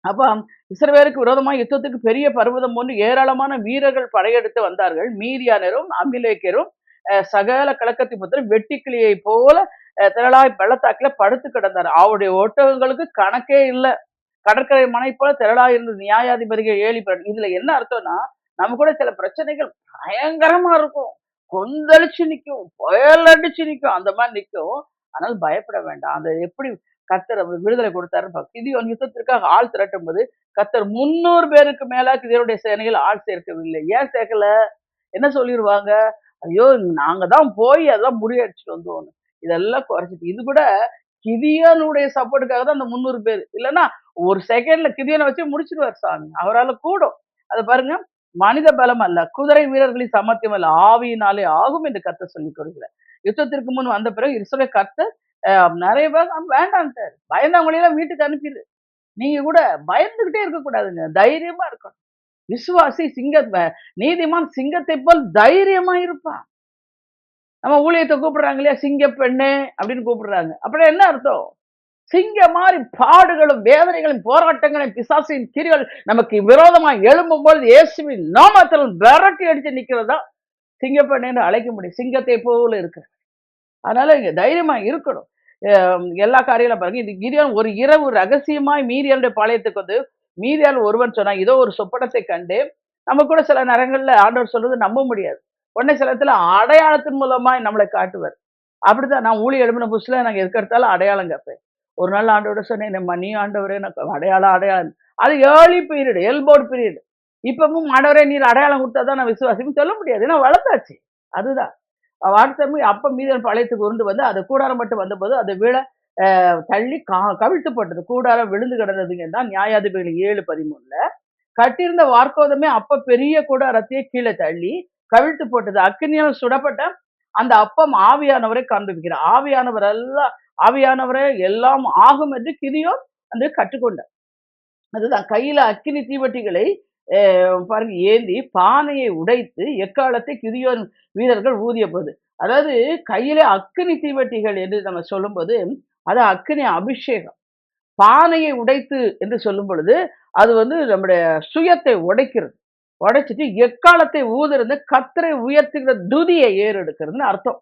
அப்ப இஸ்ரவேலுக்கு விரோதமாக யுத்தத்துக்கு பெரிய பர்வதம் ஒன்று ஏராளமான வீரர்கள் படையெடுத்து வந்தார்கள். மீதியானரும் அமிலேக்கரும் சகல கலக்கத்தை புத்திரரும் வெட்டுக்கிளியை போல திரளாய் பள்ளத்தாக்குல படுத்து கிடந்தார். அவருடைய ஒட்டகங்களுக்கு கணக்கே இல்லை. கடற்கரை மனை போல திரளாய் இருந்தது. நியாயாதிபதிகள் இதுல என்ன அர்த்தம்னா, நம்ம கூட சில பிரச்சனைகள் பயங்கரமா இருக்கும். கொந்தளிச்சு நிக்கும், புயல் அடிச்சு நிக்கும், அந்த மாதிரி நிக்கும். ஆனால் பயப்பட வேண்டாம். அதை எப்படி கர்த்தர் விடுதலை கொடுத்தாருன்னு கிதியோன் யுத்தத்திற்காக ஆள் திரட்டும் போது கர்த்தர் 300 பேருக்கு மேல கிதியோனுடைய சேனையில் ஆள் சேர்க்கவில்லை. ஏன் சேர்க்கல? என்ன சொல்லிடுவாங்க? ஐயோ நாங்க தான் போய் அதெல்லாம் முறியடிச்சுட்டு வந்தோம். இதெல்லாம் குறைச்சிட்டு இது கூட கிதியோனுடைய சப்போர்ட்டுக்காக தான் அந்த 300 பேர். இல்லைன்னா ஒரு செகண்ட்ல கிதியோனை வச்சு முடிச்சிருவார் சாமி. அவரால் கூடும். அதை பாருங்க. மனித பலம் அல்ல, குதிரை வீரர்களின் சாமர்த்தியம் அல்ல, ஆவியினாலே ஆகும் என்று கர்த்தர் சொல்லிக் கொடுக்கிறார். யுத்தத்திற்கு முன் வந்த பிறகு இஸ்ரவேல் கர்த்தர் நிறைய பேர் வேண்டான்ட்டாரு. பயந்தவங்களையெல்லாம் வீட்டுக்கு அனுப்பிடு. நீங்க கூட பயந்துகிட்டே இருக்கக்கூடாதுங்க. தைரியமா இருக்கணும். விசுவாசி நீதிமான் சிங்கத்தை போல் தைரியமா இருப்பான். நம்ம ஊழியத்தை கூப்பிடுறாங்க இல்லையா, சிங்க பெண்ணே அப்படின்னு கூப்பிடுறாங்க. அப்படின்னா என்ன அர்த்தம்? சிங்க மாதிரி பாடுகளும் வேதனைகளும் போராட்டங்களும் பிசாசின் கிரிகள் நமக்கு விரோதமாக எழும்பும் பொழுது இயேசுவின் நாமத்தில் விரட்டி அடிச்சு நிக்கிறதா சிங்கப்பெண்ணு அழைக்க முடியும். சிங்கத்தை போல இருக்கு. அதனால இங்க தைரியமா இருக்கணும். எல்லா காரியங்களும் பாருங்க. இது கிதியோன் ஒரு இரவு ரகசியமாய் மீதியாளுடைய பாளையத்துக்கு வந்து மீதியாள் ஒருவன் சொன்னா இதோ ஒரு சொப்பனத்தை கண்டு நம்ம கூட சில நேரங்கள்ல ஆண்டவர் சொல்றது நம்ப முடியாது. உடனே சில இடத்துல அடையாளத்தின் மூலமாய் நம்மளை காட்டுவார். அப்படிதான் நான் ஊழிய எழுப்பின புதுசுல நாங்க எதுக்கு எடுத்தாலும் அடையாளம் கேட்பேன். ஒரு நாள் ஆண்டவரோட சொன்னேன், நீ ஆண்டவரே எனக்கு அடையாளம் அடையாளம். அது ஏர்லி பீரியட், எல்போர்ட் பீரியட். இப்பவும் ஆண்டவரே நீர் அடையாளம் கொடுத்தாதான் நான் விசுவாசிக்கும் சொல்ல முடியாது. ஏன்னா வளர்த்தாச்சு. அதுதான். வாட்ஸ்அப் அப்ப மீதியான் பாளையத்துக்கு உருண்டு வந்து அது கூடாரம் மட்டும் வந்தபோது அதை விழ தள்ளி கவிழ்த்து போட்டது. கூடாரம் விழுந்து கிடந்ததுங்க தான் நியாயாதிபதிகள் 7:13. கட்டியிருந்த வார்க்கோதமே அப்ப பெரிய கூடாரத்தையே கீழே தள்ளி கவிழ்த்து போட்டது. அக்கினியால் சுடப்பட்ட அந்த அப்பம் ஆவியானவரை காண்பிக்கிறார். ஆவியானவரே எல்லாம் ஆகும் என்று கிதியோன் வந்து கற்றுக்கொண்டார். அதுதான் கையில அக்கினி தீவட்டிகளை பாருங்க ஏந்தி பானையை உடைத்து எக்காலத்தை கிதியோன் வீரர்கள் ஊதிய போது, அதாவது கையில அக்கினி தீவட்டிகள் என்று நம்ம சொல்லும்போது அது அக்கினி அபிஷேகம். பானையை உடைத்து என்று சொல்லும் பொழுது அது வந்து நம்முடைய சுயத்தை உடைக்கிறது. உடைச்சிட்டு எக்காலத்தை ஊதுறது கர்த்தரை உயர்த்துகிற துதியை ஏறெடுக்கிறதுன்னு அர்த்தம்.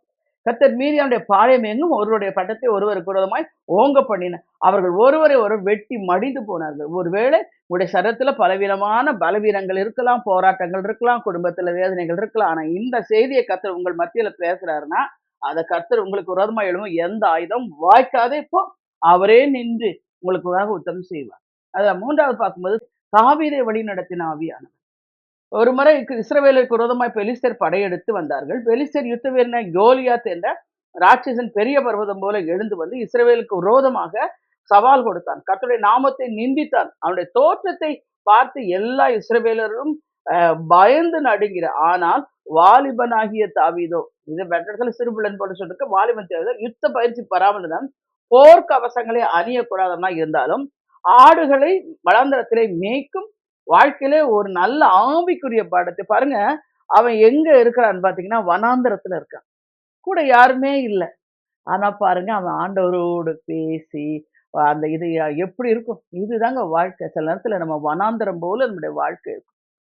கர்த்தர் மீதியானுடைய பாளையம் எங்கும் ஒருவருடைய பட்டத்தை ஒருவருக்கு விரோதமாய் ஓங்க பண்ணின. அவர்கள் ஒருவரை ஒருவர் வெட்டி மடிந்து போனார்கள். ஒருவேளை உங்களுடைய சரத்துல பலவீனமான பலவீனங்கள் இருக்கலாம், போராட்டங்கள் இருக்கலாம், குடும்பத்துல வேதனைகள் இருக்கலாம். ஆனா இந்த செய்தியை கர்த்தர் உங்கள் மத்தியில பேசுறாருன்னா அதை கர்த்தர் உங்களுக்கு விரோதமா எழுவும் எந்த ஆயுதம் வாய்க்காதே இப்போ அவரே நின்று உங்களுக்கு உத்தரம் செய்வார். அத 3வது பார்க்கும்போது தாவீதை வழிநடத்தின ஆவியானவர். ஒரு முறை இஸ்ரவேலுக்கு விரோதமாய் பெலிஸ்தர் படையெடுத்து வந்தார்கள். பெலிஸ்தர் யுத்த வீரனாய் கோலியாத் என்ற ராட்சசன் பெரிய பர்வதம் போல எழுந்து வந்து இஸ்ரவேலுக்கு விரோதமாக சவால் கொடுத்தான். கர்த்தருடைய நாமத்தை நிந்தித்தான். அவனுடைய தோற்றத்தை பார்த்து எல்லா இஸ்ரவேலரும் பயந்து நடுங்கிற. ஆனால் வாலிபனாகிய தாவீதோ, இது வெட்டத்துல சிறுபிள்ளன் போல சொல்லிருக்கு. வாலிபன் தேவை யுத்த பயிற்சி பெறாமல் இருந்தான். போர்க்கவசங்களை அணியக்கூடாதவனா இருந்தாலும் ஆடுகளை வளாந்தரத்திலே மேய்க்கும் வாழ்க்கையிலே ஒரு நல்ல ஆவிக்குரிய பாடத்தை பாருங்க. அவன் எங்க இருக்கிறான்னு பாத்தீங்கன்னா வனாந்தரத்துல இருக்கான். கூட யாருமே இல்ல. ஆனா பாருங்க அவன் ஆண்டவரோடு பேசி அந்த இது எப்படி இருக்கும்? இதுதாங்க வாழ்க்கை. சில நேரத்துல நம்ம வனாந்தரம் போல நம்முடைய வாழ்க்கை இருக்கும்.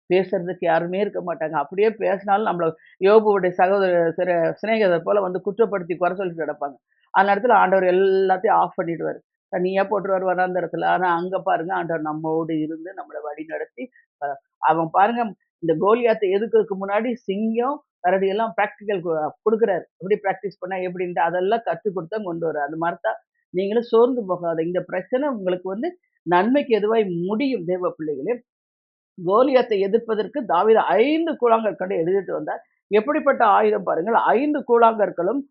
பேசுறதுக்கு யாருமே இருக்க மாட்டாங்க. அப்படியே பேசினாலும் நம்மள யோபுவுடைய சிநேகிதர் போல வந்து குற்றப்படுத்தி குறை சொல்லிட்டு கிடப்பாங்க. அந்த நேரத்துல ஆண்டவர் எல்லாத்தையும் ஆஃப் பண்ணிடுவாரு. தனியா போட்டுருவாரு வனாந்தரத்துல. ஆனா அங்க பாருங்க ஆண்டவர் நம்மோடு இருந்து நம்மள வழிநடத்தி அ அவன் பாருங்க இந்த கோலியாத்த எதுக்குறதுக்கு முன்னாடி சிங்கம், கரடி எல்லாம் பிராக்டிகல் குடுக்குறாரு. எப்படி பிராக்டிஸ் பண்ணா எப்படின்ட்டு அதெல்லாம் கத்துக் குடுத்து தான் கொண்டு வர்றாரு. அந்த மாரி தான் நீங்களும் சோர்ந்து போகாத. இந்த பிரச்சனை உங்களுக்கு வந்து நன்மைக்கு எதுவாய் முடியும் தேவ பிள்ளைகளே. கோலியாத்தை எதிர்ப்பதற்கு தாவீது 5 கூழாங்கற்களை எடுத்துட்டு வந்தார். எப்படிப்பட்ட ஆயுதம் பாருங்கள். 5 கூழாங்கற்களும்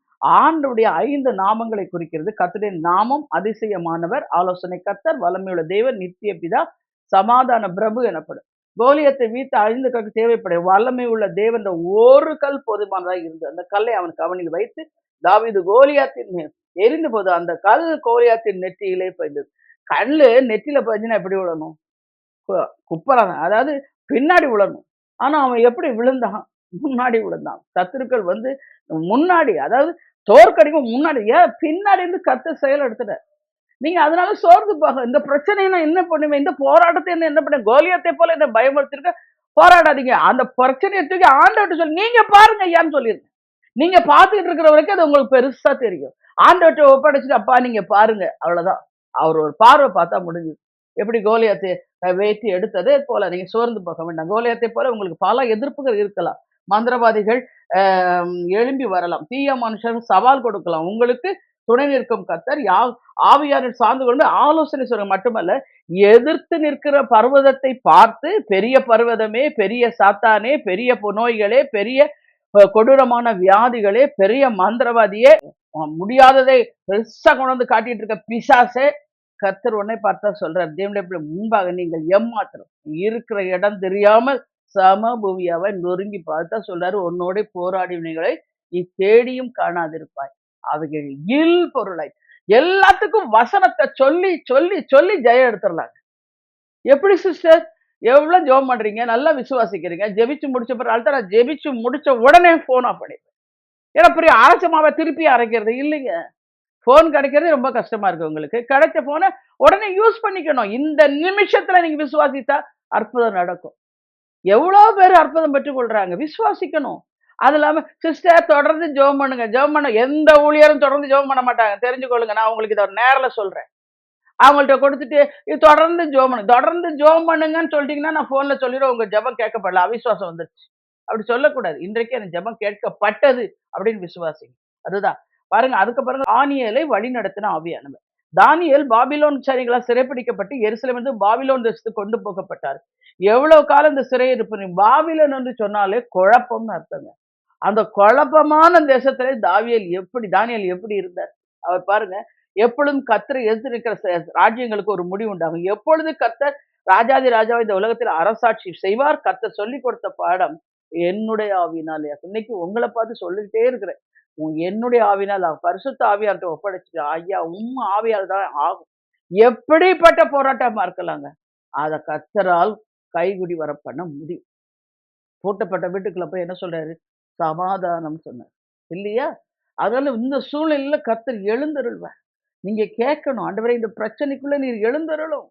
ஆண்டவருடைய 5 நாமங்களை குறிக்கிறது. கர்த்தருடைய நாமம் அதிசயமானவர், ஆலோசனை கர்த்தர், வல்லமையுள்ள தேவன், நித்திய பிதா, சமாதான பிரபு எனப்படும். கோலியத்தை வீழ்த்த 5 கல் தேவைப்படும். வல்லமை உள்ள தேவன் ஒரு கல் போதுமானதா இருந்தது. அந்த கல்லை அவன் கவனில் வைத்து தாவீது கோலியாத்தின் மேல் எரிந்தபோது அந்த கல் கோலியாத்தின் நெற்றியிலே பாய்ந்தது. கல்லு நெற்றியில பாய்ஞ்சுனா எப்படி விழணும்? குப்பறாங்க. அதாவது பின்னாடி விழணும். ஆனா அவன் எப்படி விழுந்தான்? முன்னாடி விழுந்தான். சத்துருக்கள் வந்து முன்னாடி அதாவது தோற்கடிக்கும் முன்னாடி ஏன் பின்னாடி இருந்து கர்த்தர் செயல் எடுத்துட்டார். நீங்க அதனால சோர்ந்து போக இந்த பிரச்சனையை நான் என்ன பண்ணுவேன்? இந்த போராட்டத்தை என்ன பண்ணுவேன்? கோலியாத்தை போல என்ன பயமுறுத்திருக்க போராடாதீங்க. அந்த பிரச்சனையை தூக்கி ஆண்டவர்ட்ட சொல்லி நீங்க பாருங்க ஐயான்னு சொல்லிருங்க. நீங்க பார்த்துக்கிட்டு இருக்கிற வரைக்கும் அது உங்களுக்கு பெருசா தெரியும். ஆண்டவர்ட்ட ஒப்படைச்சுட்டு அப்பா நீங்க பாருங்க. அவ்வளவுதான். அவர் ஒரு பார்வை பார்த்தா முடிஞ்சுது. எப்படி கோலியாத்தை வேற்றி எடுத்ததே போல நீங்க சோர்ந்து போக வேண்டாம். கோலியாத்தை போல உங்களுக்கு பல எதிர்ப்புகள் இருக்கலாம். மந்திரவாதிகள் எழும்பி வரலாம். தீய மனுஷர்கள் சவால் கொடுக்கலாம். உங்களுக்கு துணை நிற்கும் கர்த்தர் ஆவியாரில் சார்ந்து கொண்டு ஆலோசனை சொல்ல மட்டுமல்ல, எதிர்த்து நிற்கிற பர்வதத்தை பார்த்து பெரிய பர்வதமே, பெரிய சாத்தானே, பெரிய நோய்களே, பெரிய கொடூரமான வியாதிகளே, பெரிய மந்திரவாதியே, முடியாததை பெருசா கொண்டு வந்து காட்டிட்டு இருக்க பிசாசே, கர்த்தர் உன்னை பார்த்தா சொல்றார். தேவனுடைய முன்பாக நீங்கள் ஏமாத்திரம் இருக்கிற இடம் தெரியாமல் சமபூமியாவை நொறுங்கி பார்த்தா சொல்றாரு. உன்னோட போராடினவைகளை நீ தேடியும் காணாதிருப்பாய். அவைகள் இல் பொருளாய் எல்லாத்துக்கும் வசனத்தை சொல்லி சொல்லி சொல்லி ஜெயம் எடுத்துடலாங்க. எப்படி சிஸ்டர்? எவ்வளவு ஜெபம் பண்றீங்க? நல்லா விசுவாசிக்கிறீங்க. ஜெபிச்சு முடிச்ச பிறகு அடுத்த நான் ஜெபிச்சு முடிச்ச உடனே போன் ஆஃப் பண்ணிடுவேன். ஏன்னா பெரிய அரைச்சமாவை திருப்பி அரைக்கிறது இல்லைங்க. போன் கிடைக்கிறது ரொம்ப கஷ்டமா இருக்கு உங்களுக்கு. கிடைச்ச போனை உடனே யூஸ் பண்ணிக்கணும். இந்த நிமிஷத்துல நீங்க விசுவாசித்தா அற்புதம் நடக்கும். எவ்வளவு பேர் அற்புதம் பெற்றுக் கொள்றாங்க. விசுவாசிக்கணும். அது இல்லாம சிஸ்டர் தொடர்ந்து ஜெபம் பண்ணுங்க. ஜெபம் பண்ண எந்த ஊழியரும் தொடர்ந்து ஜெபம் பண்ண மாட்டாங்க. தெரிஞ்சுக்கொள்ளுங்க. நான் உங்களுக்கு இதை நேர்ல சொல்றேன். அவங்கள்ட்ட கொடுத்துட்டு இது தொடர்ந்து ஜெபம் பண்ணுங்க. தொடர்ந்து ஜெபம் பண்ணுங்கன்னு சொல்லிட்டீங்கன்னா நான் போன்ல சொல்லிடுவேன் உங்க ஜெபம் கேட்கப்படல. அவிசுவாசம் வந்துருச்சு. அப்படி சொல்லக்கூடாது. இன்றைக்கு அந்த ஜெபம் கேட்கப்பட்டது அப்படின்னு விசுவாசிங்க. அதுதான். பாருங்க அதுக்கு பாருங்க தானியேலை வழி நடத்தின ஆவியானவர். தானியேல் பாபிலோன் சரிகளால் சிறைப்பிடிக்கப்பட்டு எருசலேமிலிருந்து பாபிலோன் தேசத்துக்கு கொண்டு போகப்பட்டார். எவ்வளவு காலம் இந்த சிறை இருப்பு பாபிலோன் என்று சொன்னாலே குழப்பம்னு அர்த்தங்க. அந்த குழப்பமான தேசத்திலே தானியேல் எப்படி இருந்தார்? அவர் பாருங்க எப்பொழுதும் கர்த்தரை எதிர்த்து நிற்கிற ராஜ்யங்களுக்கு ஒரு முடிவு உண்டாகும். எப்பொழுது கர்த்தர் ராஜாதி ராஜாவை இந்த உலகத்தில் அரசாட்சி செய்வார். கர்த்தர் சொல்லிக் கொடுத்த பாடம் என்னுடைய ஆவியினாலே. இன்னைக்கு உங்களை பார்த்து சொல்லிக்கிட்டே இருக்கிறேன். என்னுடைய ஆவினால் பரிசுத்த ஆவியார்ட்ட ஒப்படைச்சிட்டு ஐயா ஆவியால் தான் ஆகும். எப்படிப்பட்ட போராட்டமா இருக்கலாங்க. அத கர்த்தரால் கைகுடி வர பண்ண முடியும். பூட்டப்பட்ட வீட்டுக்குள்ள போய் என்ன சொல்றாரு? சமாதானம் சொன்னார். இல்லையா? அதனால இந்த சூழ்நிலையில கர்த்தர் எழுந்தருள்வார். நீங்க கேட்கணும். ஆண்டவரே இந்த பிரச்சனைக்குள்ள நீர் எழுந்தருளும்.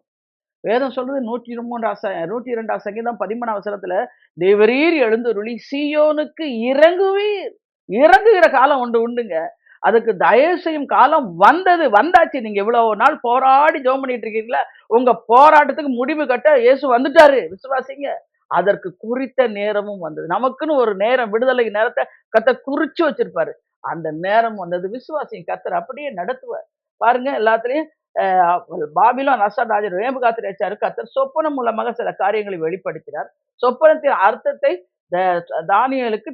வேதம் சொல்றது 102 சங்கீதம் 13 வசனத்துல தேவரீர் எழுந்தருளி சீயோனுக்கு இறங்குவீர். இறங்குகிற காலம் உண்டுங்க. அதுக்கு தயவு செய்யும் காலம் வந்தாச்சு. நீங்க இவ்வளவு நாள் போராடி ஜெபம் பண்ணிட்டு இருக்கீங்களா? உங்க போராட்டத்துக்கு முடிவு கட்ட இயேசு வந்துட்டாரு. விசுவாசிங்க. அதற்கு குறித்த நேரமும் வந்தது. நமக்குன்னு ஒரு நேரம் விடுதலை நேரத்தை கர்த்தர் குறிச்சு வச்சிருப்பாரு. அந்த நேரம் வந்தது. விசுவாசிங்க. கர்த்தர் அப்படியே நடத்துவார். பாருங்க எல்லாத்துலயும் பாபிலோன் அரசர் ராஜா நேபுகாத்நேச்சாருக்கு கர்த்தர் சொப்பனம் மூலமாக சில காரியங்களை வெளிப்படுத்தினார். சொப்பனத்தின் அர்த்தத்தை தானியேலுக்கு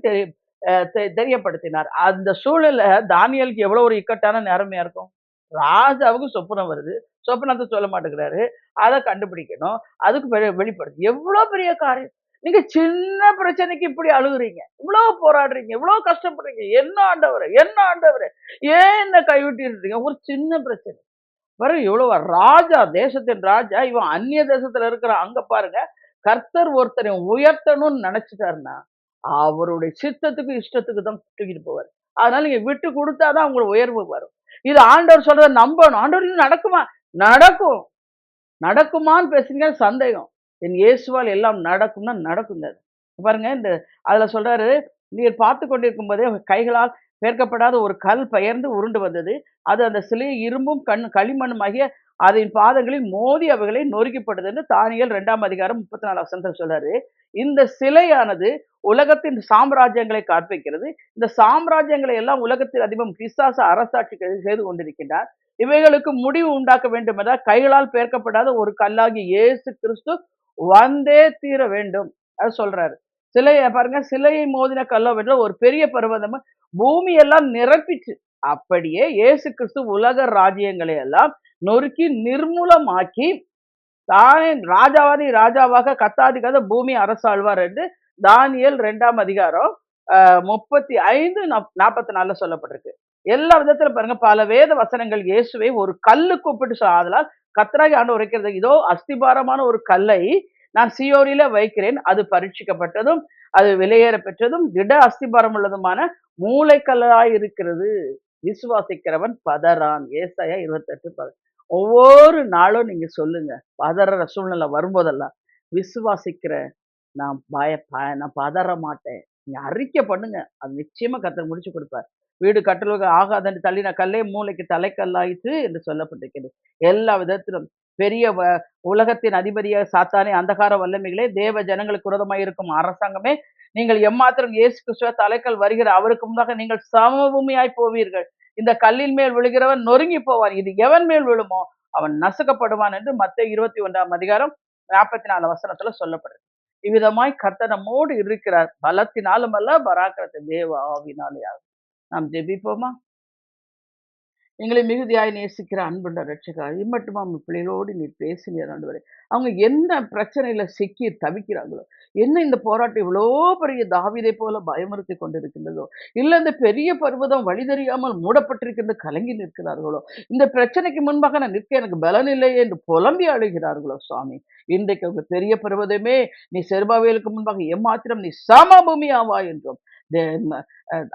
தெரியப்படுத்தினார். அந்த சூழல்ல தானியேலுக்கு எவ்வளவு ஒரு இக்கட்டான நேரமையா இருக்கும். ராஜாவுக்கு சொப்பனம் வருது. சொப்பனத்தை சொல்ல மாட்டேங்கிறாரு. அத கண்டுபிடிக்கணும். அதுக்கு வெளிப்படுது. எவ்வளவு பெரிய காரியம். நீங்க சின்ன பிரச்சனைக்கு இப்படி அழுகுறீங்க. இவ்வளவு போராடுறீங்க. இவ்வளவு கஷ்டப்படுறீங்க. என்ன ஆண்டவரே! என்ன ஆண்டவரே! ஏன் என்ன கைவிட்டீர்ன்றீங்க? ஒரு சின்ன பிரச்சனை. பாருங்க எவ்வளவு ராஜா, தேசத்தின் ராஜா, இவன் அந்நிய தேசத்துல இருக்கிறான். அங்க பாருங்க, கர்த்தர் ஒருத்தரை உயர்த்தணும்னு நினைச்சிட்டாருன்னா, அவருடைய சித்தத்துக்கு, இஷ்டத்துக்கு தான் தூக்கிட்டு போவாரு. அதனால நீங்க விட்டு குடுத்தாதான் உங்களுக்கு உயர்வு வரும். இது ஆண்டவர் சொல்றத நம்பணும். ஆண்டவர் இது நடக்குமா? நடக்கும். நடக்குமான்னு பேசுறீங்க சந்தேகம். என் இயேசுவால் எல்லாம் நடக்கும்னா நடக்குங்க அது. பாருங்க அதுல சொல்றாரு, நீர் பார்த்து கொண்டிருக்கும் போதே கைகளால் பெயர்க்கப்படாத ஒரு கல் பெயர்ந்து உருண்டு வந்தது. அது அந்த சிலையை இரும்பும் களிமண்ணுமாகிய அதன் பாதங்களில் மோதி அவைகளை நொறுக்கிப்பட்டது என்று தானியேல் 2ஆம் அதிகாரம் 34 வசனத்தில் சொல்றாரு. இந்த சிலையானது உலகத்தின் சாம்ராஜ்யங்களை காண்பிக்கிறது. இந்த சாம்ராஜ்யங்களை எல்லாம் உலகத்தில் அதிபம் பிசாசு அரசாட்சி செய்து கொண்டிருக்கின்றார். இவைகளுக்கு முடிவு உண்டாக்க வேண்டும் என்றால் கைகளால் பெயர்க்கப்படாத ஒரு கல்லாகி இயேசு கிறிஸ்து வந்தே தீர வேண்டும். அது சொல்றாரு. சிலையை பாருங்க, சிலையை மோதின கல்லோ வென்ற ஒரு பெரிய பர்வதம் பூமி எல்லாம் நிரப்பிச்சு. அப்படியே இயேசு கிறிஸ்து உலக ராஜ்யங்களை எல்லாம் நொறுக்கி நிர்மூலமாக்கி தானே ராஜாவாதி ராஜாவாக கத்தாதி கதை பூமி அரசாழ்வார் என்று தானியேல் 2ஆம் அதிகாரம் 35-44 சொல்லப்பட்டிருக்கு. எல்லா விதத்துல பாருங்க, பல வேத வசனங்கள் இயேசுவை ஒரு கல்லு கூப்பிட்டு ஆதலால் கர்த்தராகி ஆண்டவர் வைக்கிறது, இதோ அஸ்திபாரமான ஒரு கல்லை நான் சீயோனிலே வைக்கிறேன், அது பரீட்சிக்கப்பட்டதும் அது வெளியேற பெற்றதும் திட அஸ்திபாரம் உள்ளதுமான மூளைக்கல்லாய் இருக்கிறது, விசுவாசிக்கிறவன் பதறான். ஏசாயா 28:10. ஒவ்வொரு நாளும் நீங்க சொல்லுங்க, பதற சூழ்நிலை வரும்போதெல்லாம் விசுவாசிக்கிறேன், நான் பதற மாட்டேன். நீங்க அறிக்கை பண்ணுங்க, அது நிச்சயமா கர்த்தர் முடிச்சு கொடுப்பார். வீடு கட்டலுக்கு ஆகாதென்று தள்ளின கல்லே மூளைக்கு தலைக்கல்லாயிற்று என்று சொல்லப்பட்டிருக்கிறது. எல்லா விதத்திலும் பெரிய உலகத்தின் அதிபதியாக சாத்தானே, அந்தகார வல்லமைகளே, தேவ ஜனங்களுக்கு விரோதமாக இருக்கும் அரசாங்கமே, நீங்கள் எம்மாத்திரம் இயேசு கிறிஸ்துவ தலைக்கல் வருகிற அவருக்கு முன்பாக நீங்கள் சமபூமியாய் போவீர்கள். இந்த கல்லின் மேல் விழுகிறவன் நொறுங்கி போவான், இது எவன் மேல் விழுமோ அவன் நசுக்கப்படுவான் என்று மத்தேயு 21ஆம் அதிகாரம் 44 வசனத்துல சொல்லப்படுது. இவ்விதமாய் கர்த்தர் நம்மோடு இருக்கிறார். பலத்தினாலும் அல்ல, பராக்கிரத்த தேவ ஆவினாலே ஆகும். நாம் ஜெபிப்போமா? எங்களை மிகுதியாய் நேசிக்கிற அன்புள்ள ரட்சகா, இம்மட்டுமா உங்க பிள்ளைகளோடு நீர் பேசினீர் ஆண்டவரே. அவங்க என்ன பிரச்சனையில சிக்கி தவிக்கிறாங்களோ, என்ன இந்த போராட்டம் இவ்வளோ பெரிய தாவீதை போல பயமுறுத்தி கொண்டிருக்கின்றதோ, இல்ல இந்த பெரிய பர்வதம் வழி தெரியாமல் மூடப்பட்டிருக்கின்ற கலங்கி நிற்கிறார்களோ, இந்த பிரச்சனைக்கு முன்பாக நான் நிற்க எனக்கு பலன் இல்லையே என்று புலம்பி அழுகிறார்களோ சுவாமி, இன்றைக்கு அவங்க பெரிய பர்வதமே, நீ செருபாவேலுக்கு முன்பாக எம்மாத்திரம் நீ சமபூமி ஆவா என்றும்,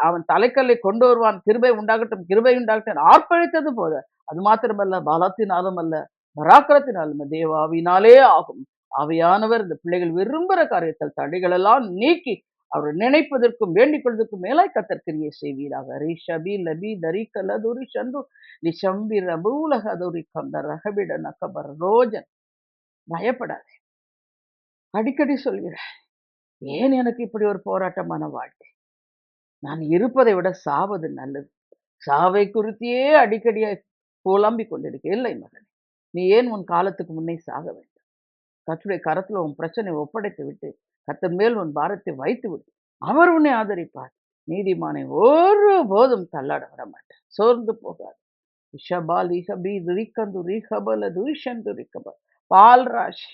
அவன் தலைக்கல்லை கொண்டு வருவான், கிருபை உண்டாகட்டும், கிருபை உண்டாகட்டும் ஆர்ப்பரித்தது போல, அது மாத்திரமல்ல பலத்தினாலும் அல்ல, பராக்கிரத்தினாலும் தேவாவினாலே ஆகும். ஆவியானவர் இந்த பிள்ளைகள் விரும்புகிற காரியத்தில் தடைகள் எல்லாம் நீக்கி அவர் நினைப்பதற்கும் வேண்டிக் கொள்வதற்கும் மேலாய் கர்த்தர் கிரியை செய்வீராக. ரிஷபி லபி தரிக்கல துரி சந்து நிஷம்பி ரபூலக துரி கந்த ரகபிட நக்கபர் ரோஜன். பயப்படாதே. அடிக்கடி சொல்கிறேன், ஏன் எனக்கு இப்படி ஒரு போராட்டமான வாழ்க்கை? நான் இருப்பதை விட சாவது நல்லது. சாவை குறித்தியே அடிக்கடி புலம்பிக் கொண்டிருக்க. இல்லை மகனே, நீ ஏன் உன் காலத்துக்கு முன்னே சாக வேண்டும்? கர்த்தருடைய கரத்துல உன் பிரச்சனை ஒப்படைத்து விட்டு கர்த்தர் மேல் உன் பாரத்தை வைத்து விடு. அவர் உன்னை ஆதரிப்பார். நீதிமானை ஒருபோதும் தள்ளாட விட மாட்டார். சோர்ந்து போகாது. இஷபால் இஷபி துரிக்கந்து ரிகபல துரிஷந்து ரிகபல் பால்ராஜ்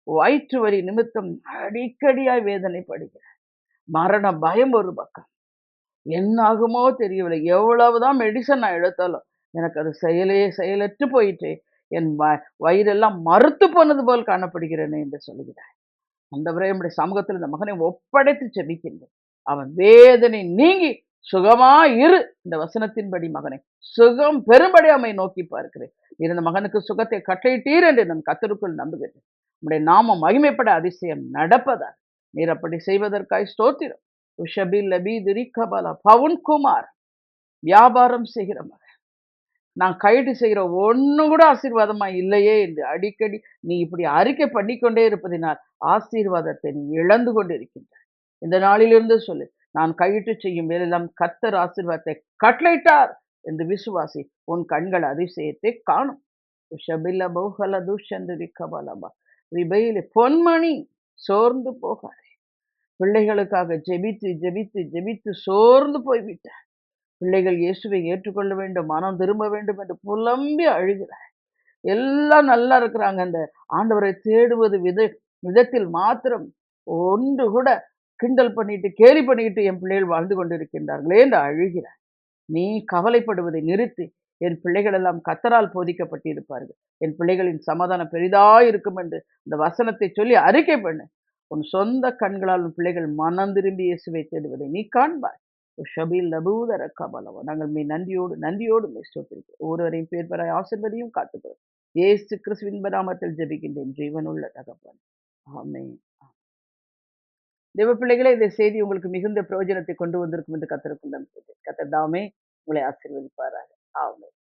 வயிற்று வரி நிமித்தம் அடிக்கடியாய் வேதனைப்படுகிறார். மரண பயம் ஒரு பக்கம். என்ன ஆகுமோ தெரியவில்லை. எவ்வளவுதான் மெடிசன் நான் எடுத்தாலும் எனக்கு அது செயலற்று போயிட்டு என் வயிறெல்லாம் மறுத்து போனது போல் காணப்படுகிறேனே என்று சொல்லுகிறார். ஆண்டவரே, உம்முடைய சமூகத்தில் இந்த மகனை ஒப்படைத்து ஜெபிக்கின்றேன். அவன் வேதனை நீங்கி சுகமா இரு. இந்த வசனத்தின்படி மகனை சுகம் பெரும்படி அவனை நோக்கி பார்க்கிறேன். நீர் இந்த மகனுக்கு சுகத்தை கட்டளையிட்டீர் என்று நான் கர்த்தருக்குள் நம்புகிறேன். உம்முடைய நாமம் மகிமைப்பட அதிசயம் நடப்பதா நீர் அப்படி செய்வதற்காய் ஸ்தோத்திரம். உஷபி லபி திரிகபல பவுன்குமார் வியாபாரம் செய்கிற மகன், நான் கைது செய்கிற ஒண்ணு கூட ஆசீர்வாதமா இல்லையே என்று அடிக்கடி நீ இப்படி அறிக்கை பண்ணிக்கொண்டே இருப்பதினால் ஆசீர்வாதத்தை நீ இழந்து கொண்டிருக்கின்றாய். இந்த நாளிலிருந்து சொல்லு, நான் கையிட்டு செய்யும் வேலையெல்லாம் கர்த்தர் ஆசீர்வாதத்தை கட்டளையிட்டார் என்று விசுவாசி. உன் கண்கள் அதிசயத்தை காணும். உஷபில்ல பௌஹல துஷந்தரி கபலபா. ரிபையிலே பொன்மணி சோர்ந்து போகாதே. பிள்ளைகளுக்காக ஜெபித்து ஜெபித்து ஜெபித்து சோர்ந்து போய்விட்டார். பிள்ளைகள் இயேசுவை ஏற்றுக்கொள்ள வேண்டும், மனம் திரும்ப வேண்டும் என்று புலம்பி அழுகிறார். எல்லாம் நல்லா இருக்கிறாங்க. அந்த ஆண்டவரை தேடுவது விதத்தில் மாத்திரம் ஒன்று கூட கிண்டல் பண்ணிட்டு கேலி பண்ணிட்டு என் பிள்ளைகள் வாழ்ந்து கொண்டிருக்கின்றார்களே என்று அழுகிறார். நீ கவலைப்படுவதை நிறுத்தி, என் பிள்ளைகள் எல்லாம் கர்த்தரால் போதிக்கப்பட்டிருப்பார்கள், என் பிள்ளைகளின் சமாதானம் பெரிதாய் இருக்கும் என்று இந்த வசனத்தை சொல்லி அறிக்கை பண்ணு. உன் சொந்த கண்களால் உன் பிள்ளைகள் மனம் திரும்பி இயேசுவை தேடுவதை நீ காண்பாய். ஷபீல் லபூதர கபலவ. நாங்கள் நன்றியோடு நன்றியோடு ஸ்தோத்திரிக்கிறோம். ஒருவரையும் பேர் பெற ஆசீர்வதியும் காத்துக்கிறோம். இயேசு கிறிஸ்துவின் நாமத்தில் ஜெபிக்கின்றேன் ஜீவனுள்ள தகப்பன். ஆமென். தேவ பிள்ளைகளே, இந்த செய்தி உங்களுக்கு மிகுந்த பிரயோஜனத்தை கொண்டு வந்திருக்கும் என்று கர்த்தருக்குள் நம்புகிறேன். கர்த்தர் தாமே உங்களை ஆசீர்வதிப்பாராக. ஆமென்.